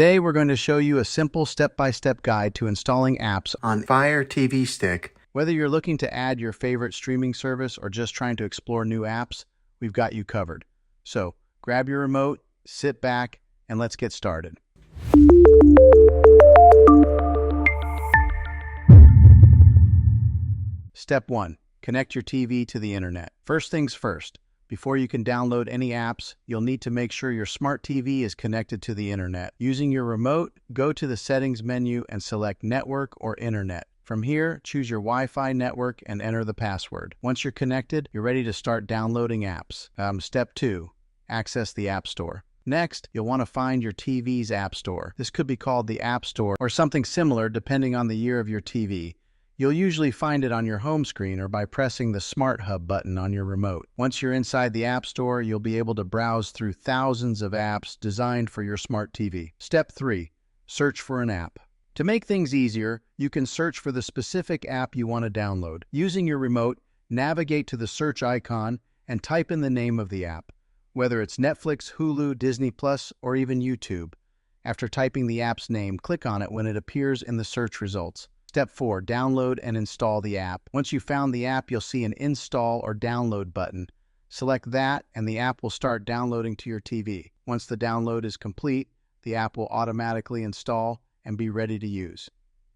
Today we're going to show you a simple step-by-step guide to installing apps on Fire TV Stick. Whether you're looking to add your favorite streaming service or just trying to explore new apps, we've got you covered. So grab your remote, sit back, and let's get started. Step 1. Connect your TV to the internet. First things first. Before you can download any apps, you'll need to make sure your smart TV is connected to the internet. Using your remote, go to the Settings menu and select Network or Internet. From here, choose your Wi-Fi network and enter the password. Once you're connected, you're ready to start downloading apps. Step 2. Access the App Store. Next, you'll want to find your TV's App Store. This could be called the App Store or something similar depending on the year of your TV. You'll usually find it on your home screen or by pressing the Smart Hub button on your remote. Once you're inside the App Store, you'll be able to browse through thousands of apps designed for your smart TV. Step 3. Search for an app. To make things easier, you can search for the specific app you want to download. Using your remote, navigate to the search icon and type in the name of the app, whether it's Netflix, Hulu, Disney+, or even YouTube. After typing the app's name, click on it when it appears in the search results. Step 4. Download and install the app. Once you've found the app, you'll see an Install or Download button. Select that, and the app will start downloading to your TV. Once the download is complete, the app will automatically install and be ready to use.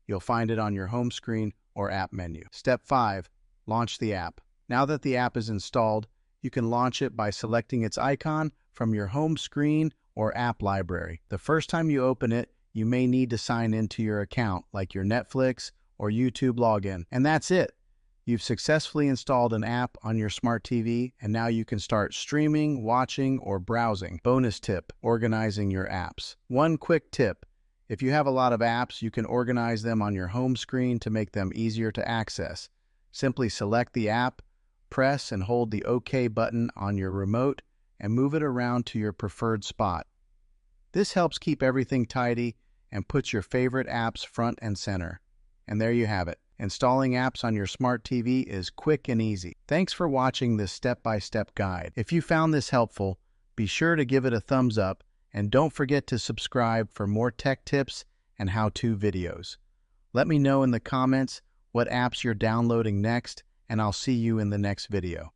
You'll find it on your home screen or app menu. Step 5. Launch the app. Now that the app is installed, you can launch it by selecting its icon from your home screen or app library. The first time you open it, you may need to sign into your account, like your Netflix or YouTube login. And that's it. You've successfully installed an app on your smart TV, and now you can start streaming, watching, or browsing. Bonus tip: organizing your apps. One quick tip: if you have a lot of apps, you can organize them on your home screen to make them easier to access. Simply select the app, press and hold the OK button on your remote, and move it around to your preferred spot. This helps keep everything tidy and puts your favorite apps front and center. And there you have it. Installing apps on your smart TV is quick and easy. Thanks for watching this step-by-step guide. If you found this helpful, be sure to give it a thumbs up and don't forget to subscribe for more tech tips and how-to videos. Let me know in the comments what apps you're downloading next, and I'll see you in the next video.